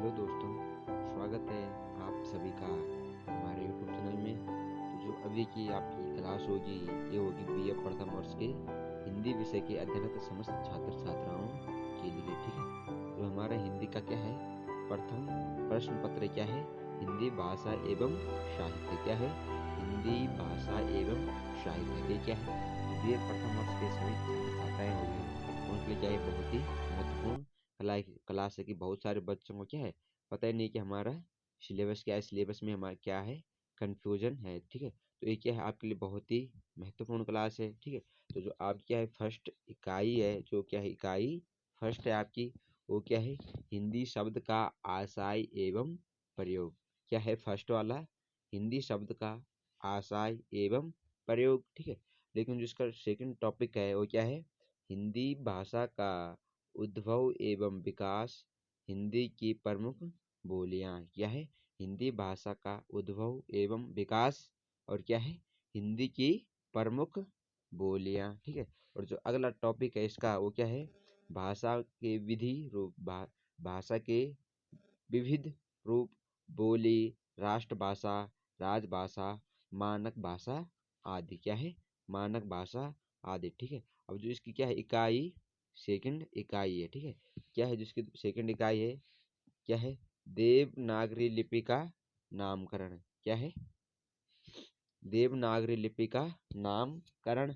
Hello दोस्तों, स्वागत है आप सभी का हमारे यूट्यूब चैनल में। तो जो अभी की आपकी क्लास होगी ये होगी बीए प्रथम वर्ष के हिंदी विषय के अध्ययनरत समस्त छात्र छात्राओं के लिए, ठीक है। तो हमारा हिंदी का क्या है, प्रथम प्रश्न पत्र क्या है, हिंदी भाषा एवं साहित्य क्या है, हिंदी भाषा एवं साहित्य ये क्या है। तो बीए प्रथम वर्ष के सभी छात्र छात्राएं होंगे उनके लिए क्या है, बहुत ही महत्वपूर्ण क्लास है कि बहुत सारे बच्चों को क्या है, पता ही नहीं कि हमारा सिलेबस क्या है, सिलेबस में हमारा क्या है, कंफ्यूजन है, ठीक है। तो ये क्या है, आपके लिए बहुत ही महत्वपूर्ण क्लास है, ठीक है। तो जो आप क्या है, फर्स्ट इकाई है, जो क्या है इकाई फर्स्ट है आपकी, वो क्या है, हिंदी शब्द का आशय एवं प्रयोग। क्या है फर्स्ट वाला, हिंदी शब्द का आशय एवं प्रयोग, ठीक है। लेकिन जो इसका सेकंड टॉपिक है वो क्या है, हिंदी भाषा का उद्भव एवं विकास, हिंदी की प्रमुख बोलियां। क्या है, हिंदी भाषा का उद्भव एवं विकास और क्या है, हिंदी की प्रमुख बोलियां, ठीक है। और जो अगला टॉपिक है इसका वो क्या है, भाषा के विधि रूप, भाषा के विविध रूप, बोली, राष्ट्रभाषा, राजभाषा, मानक भाषा आदि। क्या है, मानक भाषा आदि, ठीक है। अब जो इसकी क्या है इकाई, सेकंड इकाई है, ठीक है। क्या है जिसकी सेकंड इकाई है, क्या है, देवनागरी लिपि का नामकरण। क्या है, देवनागरी लिपि का नामकरण।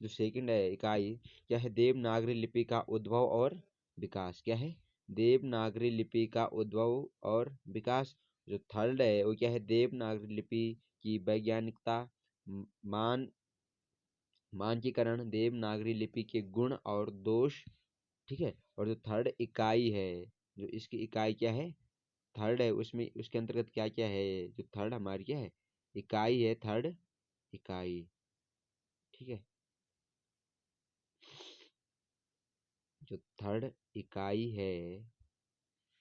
जो सेकंड है इकाई, क्या है, देवनागरी लिपि का उद्भव और विकास। क्या है, देवनागरी लिपि का उद्भव और विकास। जो थर्ड है वो क्या है, देवनागरी लिपि की वैज्ञानिकता, मान मानकीकरण, देवनागरी लिपि के गुण और दोष, ठीक है। और जो थर्ड इकाई है, जो इसकी इकाई क्या है, थर्ड है, उसमें उसके अंतर्गत क्या क्या है, जो थर्ड हमारी क्या है इकाई है, थर्ड इकाई, ठीक है। जो थर्ड इकाई है,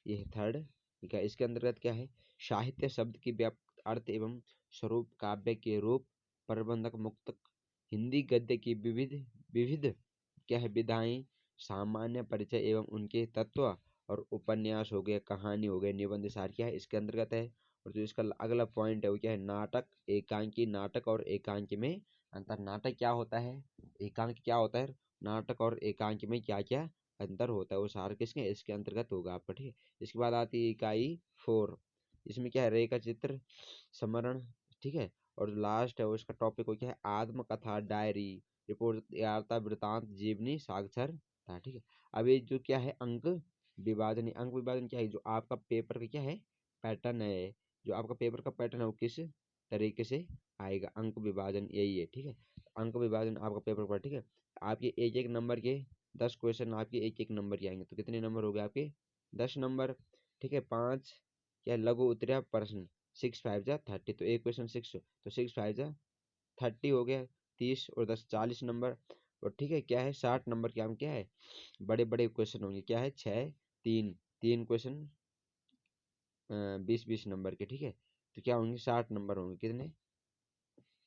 यह थर्ड इकाई, इसके अंतर्गत क्या है, साहित्य शब्द की व्यापक अर्थ एवं स्वरूप, काव्य के रूप, प्रबंधक मुक्तक, हिंदी गद्य की विविध विविध क्या है विधाएं, सामान्य परिचय एवं उनके तत्व, और उपन्यास हो गया, कहानी हो गया, निबंध सार क्या है इसके अंतर्गत है। और जो इसका अगला पॉइंट है वो क्या है, नाटक एकांकी, नाटक और एकांकी में अंतर। नाटक क्या होता है, एकांक क्या होता है, नाटक और एकांक में क्या क्या अंतर होता है, वो सार किसके इसके अंतर्गत होगा आपका, ठीक है। इसके बाद आती है इकाई 4, इसमें क्या है, रेखा चित्र, स्मरण, ठीक है। और जो लास्ट है उसका टॉपिक वो क्या है, आत्मकथा, डायरी, रिपोर्ट, वार्ता, वृतांत, जीवनी, साक्षरता, ठीक है। अब ये जो क्या है अंक विभाजन, अंक विभाजन क्या है, जो आपका पेपर का क्या है पैटर्न है, जो आपका पेपर का पैटर्न है वो किस तरीके से आएगा, अंक विभाजन यही है, ठीक है। अंक विभाजन आपका पेपर पर, ठीक है। आपके एक एक नंबर के 10 क्वेश्चन आपके एक एक नंबर के आएंगे, तो कितने नंबर हो गए आपके 10 नंबर, ठीक है। 5 क्या लघु उत्तरीय प्रश्न, 6 5 जा 30, तो एक क्वेश्चन 6, तो 6 5 जा 30 हो गया, 30 और 10 40 नंबर। और ठीक है, क्या है 60 नंबर के हम क्या है बड़े बड़े क्वेश्चन होंगे, क्या है 6 3 3 क्वेश्चन 20 20 नंबर के, ठीक है। तो क्या होंगे 60 नंबर होंगे, कितने,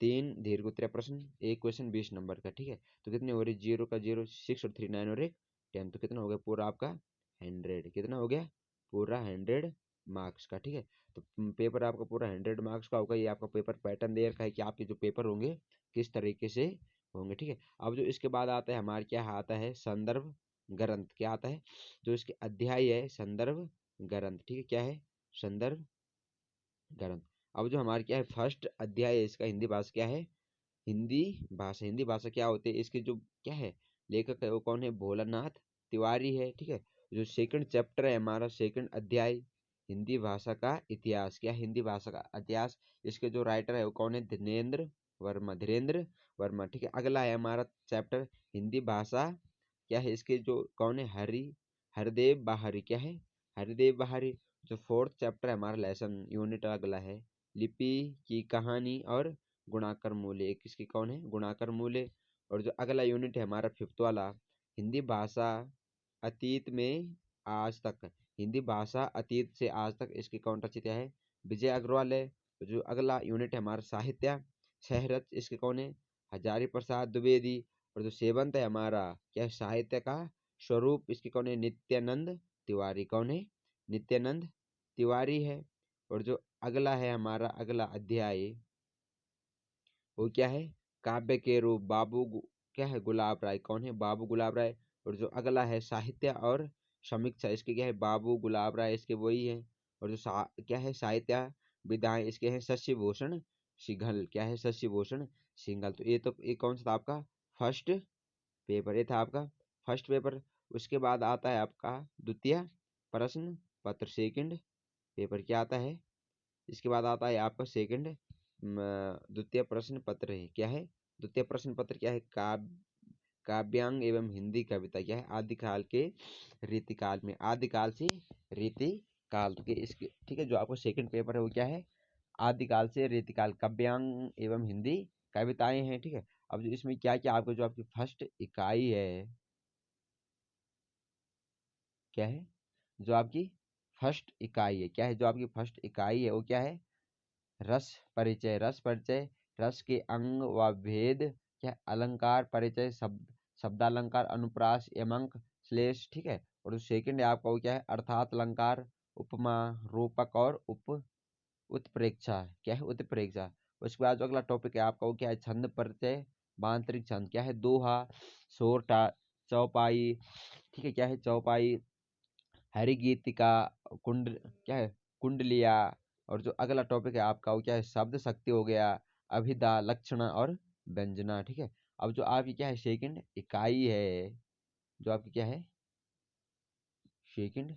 3 दीर्घ उत्तरीय प्रश्न, एक क्वेश्चन 20 नंबर का, ठीक है। तो कितने हो रहे, 0 का 0, 6 और 3 9 और 1 10, तो कितना हो गया पूरा आपका 100, कितना हो गया पूरा 100 मार्क्स का, ठीक है। तो पेपर आपका पूरा 100 मार्क्स का होगा। ये आपका पेपर पैटर्न दे रखा है कि आपके जो पेपर होंगे किस तरीके से होंगे, ठीक है। अब जो इसके बाद आता है हमारे क्या आता है, संदर्भ ग्रंथ, क्या आता है, जो इसके अध्याय है संदर्भ ग्रंथ, ठीक है। क्या है, संदर्भ ग्रंथ। अब जो हमारे क्या है फर्स्ट अध्याय है इसका, हिंदी भाषा क्या है, हिंदी भाषा, हिंदी भाषा क्या होती है, इसके जो क्या है लेखक है वो कौन है, भोलानाथ तिवारी है, ठीक है। जो सेकंड चैप्टर है हमारा, सेकंड अध्याय, हिंदी भाषा का इतिहास, क्या है, हिंदी भाषा का इतिहास, इसके जो राइटर है वो कौन है, धीरेन्द्र वर्मा, ठीक है। अगला है हमारा चैप्टर हिंदी भाषा, क्या है, इसके जो कौन है, हरिदेव बाहरी, क्या है, हरिदेव बाहरी। जो फोर्थ चैप्टर है हमारा लेसन यूनिट अगला है, लिपि की कहानी और गुणाकर मूल्य, किसकी कौन है, गुणाकर मूल्य। और जो अगला यूनिट है हमारा फिफ्थ वाला, हिंदी भाषा अतीत में आज तक, हिंदी भाषा अतीत से आज तक, इसकी कौन रचयिता है, विजय अग्रवाल है। तो जो अगला यूनिट है हमारा साहित्य शहरच, इसके कौन है, हजारी प्रसाद द्विवेदी। और जो सेवंत है हमारा क्या है, साहित्य का स्वरूप, इसके कौन है, नित्यानंद तिवारी, कौन है, नित्यानंद तिवारी है। और जो अगला है हमारा अगला अध्याय वो क्या है, काव्य के रूप क्या है, गुलाब राय। कौन है, बाबू गुलाब राय। और जो अगला है साहित्य और समीक्षा, इसके क्या है, बाबू गुलाब राय, इसके वही है। और जो क्या है, साहित्य विधाएं, इसके हैं शशि भूषण सिंघल। क्या है, शशि भूषण सिंघल। तो ये कौन सा था आपका फर्स्ट पेपर, ये था आपका फर्स्ट पेपर। उसके बाद आता है आपका द्वितीय प्रश्न पत्र, सेकंड पेपर क्या आता है। इसके बाद आता है आपका सेकंड द्वितीय प्रश्न पत्र है। क्या है, द्वितीय प्रश्न पत्र क्या है, काव्यांग एवं हिंदी कविता। क्या है, आदिकाल के रीतिकाल में, आदिकाल से रीतिकाल के इसके, ठीक है। जो आपको सेकंड पेपर है वो क्या है, आदिकाल से रीतिकाल, काव्यांग एवं हिंदी कविताएं हैं, ठीक है। अब जो इसमें क्या क्या आपको, जो आपकी फर्स्ट इकाई है, क्या है, जो आपकी फर्स्ट इकाई है, क्या है, जो आपकी फर्स्ट इकाई है वो क्या है, रस परिचय। रस परिचय, रस के अंग व भेद, क्या है, अलंकार परिचय, शब्दालंकार, अनुप्रास, यमंक, श्लेष, ठीक है। और सेकंड है आपका वो क्या है, अर्थात अलंकार, उपमा, रूपक और उत्प्रेक्षा। क्या है, उत्प्रेक्षा। उसके बाद जो अगला टॉपिक है आपका वो क्या है, छंद परिचय, मांत्रिक छंद। क्या है, दोहा, सोरठा, चौपाई, ठीक है। क्या है, चौपाई, हरिगीतिका, कुंड, क्या है, कुंडलिया। और जो अगला टॉपिक है आपका वो क्या है, शब्द शक्ति हो गया, अभिधा, लक्षण और व्यंजना, ठीक है। अब जो आपकी क्या है, सेकंड इकाई है, जो आपकी क्या है, सेकंड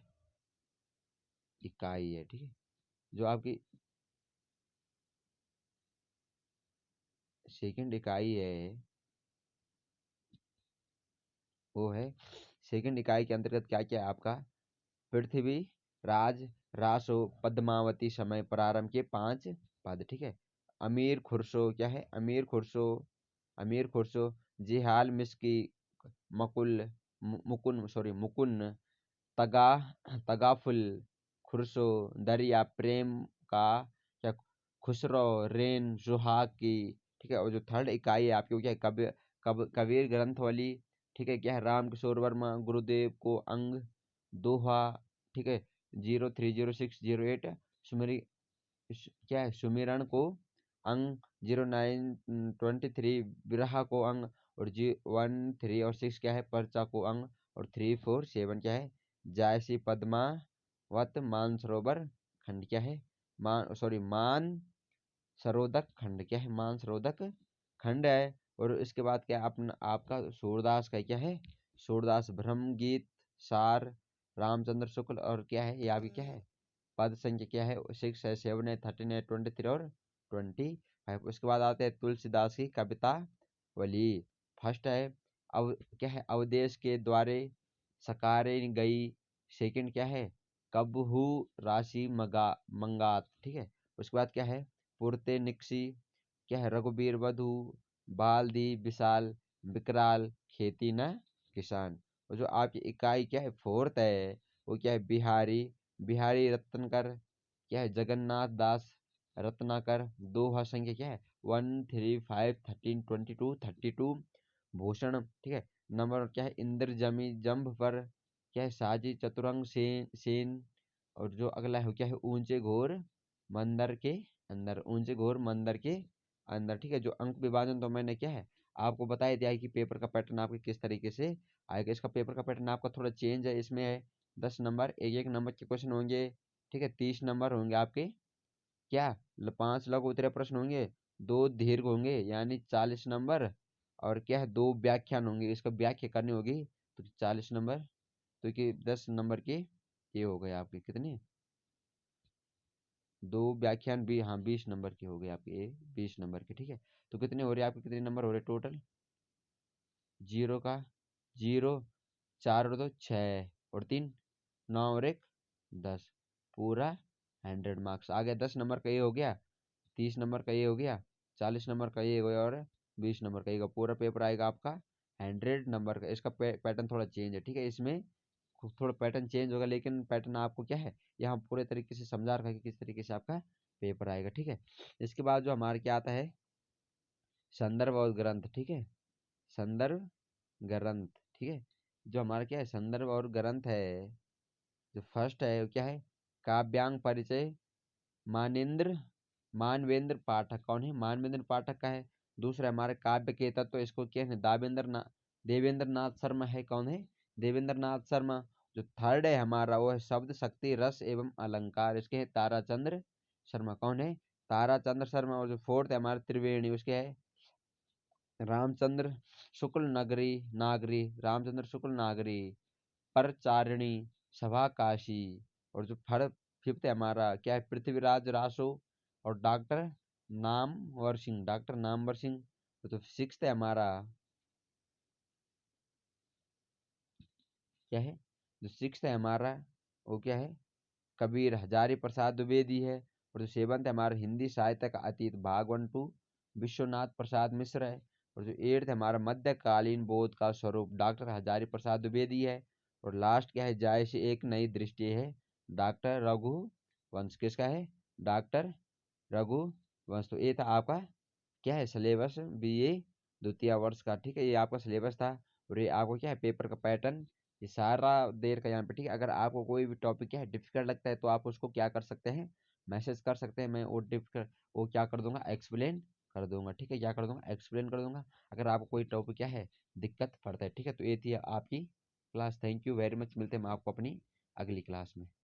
इकाई है, ठीक है। जो आपकी सेकंड इकाई है वो है, सेकंड इकाई के अंतर्गत क्या क्या है आपका, पृथ्वी, राज, रासो, पद्मावती, समय, प्रारंभ के 5 पद, ठीक है। अमीर खुर्सो, क्या है, अमीर खुर्सो, अमीर खुर्सो, जिहाल, मिस्की, मकुल, मुकुन, सॉरी मुकुन, तगा, तगाफुल, खुरसो, दरिया, प्रेम का, क्या, खुसरो, रेन, सुहाग की, ठीक है। और जो थर्ड इकाई है आपकी वो क्या है, कबीर ग्रंथ वाली, ठीक है। क्या है, राम किशोर वर्मा, गुरुदेव को अंग, दोहा, ठीक है, 0300608, सुमेरी, क्या है, सुमिरन को अंग, 0923 विरह को अंग, और 1 3 और 6 क्या है, पर्चा को अंग, और 3 4 7 क्या है, जायसी पद्मावत मानसरोवर खंड, क्या है, मान सरोदक खंड, क्या है, मान सरोदक खंड है। और इसके बाद क्या है, अपना आपका सूरदास का क्या है, सूरदास ब्रह्म गीत सार, रामचंद्र शुक्ल, और क्या है, ये आपकी क्या है, पद संख्या क्या है, 6 है, 7 है, 13 है, 23 और 25। उसके बाद आते हैं तुलसीदास की कविता वली। फर्स्ट है क्या है, अवदेश के द्वारे सकारे गई। सेकंड क्या है, कबहू राशि मंगात, ठीक है। उसके बाद क्या है, पुरते निक्सी, क्या है, रघुबीर वधु, बाल दी विशाल, विकराल, खेती न किसान। और जो आपकी इकाई क्या है, फोर्थ है वो क्या है, बिहारी, बिहारी रत्नकर, क्या है, जगन्नाथ दास रत्नाकर। दोहा संख्या क्या है, 1 3 5 13 22 भूषण, ठीक है। नंबर क्या है, इंद्र जमी जम्भ पर, क्या है, साजी चतुरंग सेन। और जो अगला है क्या है, ऊंचे घोर मंदिर के अंदर, ऊंचे घोर मंदिर के अंदर, ठीक है। जो अंक विभाजन तो मैंने क्या है आपको बता ही दिया है कि पेपर का पैटर्न आपके किस तरीके से आएगा। इसका पेपर का पैटर्न आपका थोड़ा चेंज है, इसमें है 10 नंबर, एक एक नंबर के क्वेश्चन होंगे, ठीक है। 30 नंबर होंगे आपके, क्या 5 लघु उत्तरीय प्रश्न होंगे, 2 दीर्घ होंगे यानी 40 नंबर, और क्या है, 2 व्याख्यान होंगे, इसका व्याख्या करनी होगी तो 40 नंबर। तो कि 10 नंबर के ये हो गए आपके कितने, 2 व्याख्यान भी, हाँ 20 नंबर के हो गए आपके, ये 20 नंबर के, ठीक है। तो कितने हो रहे आपके, कितने नंबर हो रहे टोटल, जीरो का जीरो, 4 और 2 6, और 3 9 और 1 10, पूरा 100 मार्क्स आ गया। 10 नंबर का ये हो गया, 30 नंबर का ये हो गया, 40 नंबर का ये हो गया, और 20 नंबर का ये पूरा पेपर आएगा आपका 100 नंबर का। इसका पैटर्न थोड़ा चेंज है, ठीक है। इसमें थोड़ा पैटर्न चेंज होगा, लेकिन पैटर्न आपको क्या है यहाँ पूरे तरीके से समझा रखा है कि किस तरीके से आपका पेपर आएगा, ठीक है। इसके बाद जो हमारे क्या आता है, संदर्भ और ग्रंथ, ठीक है, संदर्भ ग्रंथ, ठीक है। जो हमारा क्या है, संदर्भ और ग्रंथ है, जो फर्स्ट है वो क्या है, काव्यांग परिचय। मानेंद्र मानवेंद्र पाठक कौन है? मानवेंद्र पाठक का है। दूसरा हमारे काव्य के तत्व, इसको क्या है? देवेंद्र नाथ शर्मा है। कौन है? देवेंद्र नाथ शर्मा। जो थर्ड है हमारा वो है शब्द शक्ति रस एवं अलंकार, इसके है ताराचंद्र शर्मा। कौन है? ताराचंद्र शर्मा। और जो फोर्थ है हमारा त्रिवेणी, उसके है रामचंद्र शुक्ल रामचंद्र शुक्ल नागरी, परचारिणी, सभा काशी। और जो फिफ्थ है हमारा क्या है? पृथ्वीराज रासो और डॉक्टर नामवर सिंह। तो सिक्स्थ है हमारा क्या है? जो सिक्स्थ है हमारा वो क्या है? कबीर हजारी प्रसाद द्विवेदी है। और जो सेवंथ है हमारा हिंदी साहित्य का अतीत भाग 1-2 विश्वनाथ प्रसाद मिश्र है। और जो एट्थ है हमारा मध्यकालीन बोध का स्वरूप डॉक्टर हजारी प्रसाद द्विवेदी है। और लास्ट क्या है? जाय से एक नई दृष्टि है डॉक्टर रघुवंश। किसका है? डॉक्टर रघुवंश। तो ये था आपका क्या है? सिलेबस बीए द्वितीय वर्ष का। ठीक है, ये आपका सिलेबस था। और ये आपको क्या है? पेपर का पैटर्न ये सारा देर का यहाँ पे। ठीक है, अगर आपको कोई भी टॉपिक क्या है डिफिकल्ट लगता है तो आप उसको क्या कर सकते हैं? मैसेज कर सकते हैं। मैं वो क्या कर दूंगा? एक्सप्लेन कर दूंगा। ठीक है, क्या कर दूंगा? एक्सप्लेन कर दूंगा अगर आपको कोई टॉपिक क्या है दिक्कत पड़ता है। ठीक है, तो ये थी आपकी class. Thank you very much. मिलते हैं हम आपको अपनी अगली क्लास में।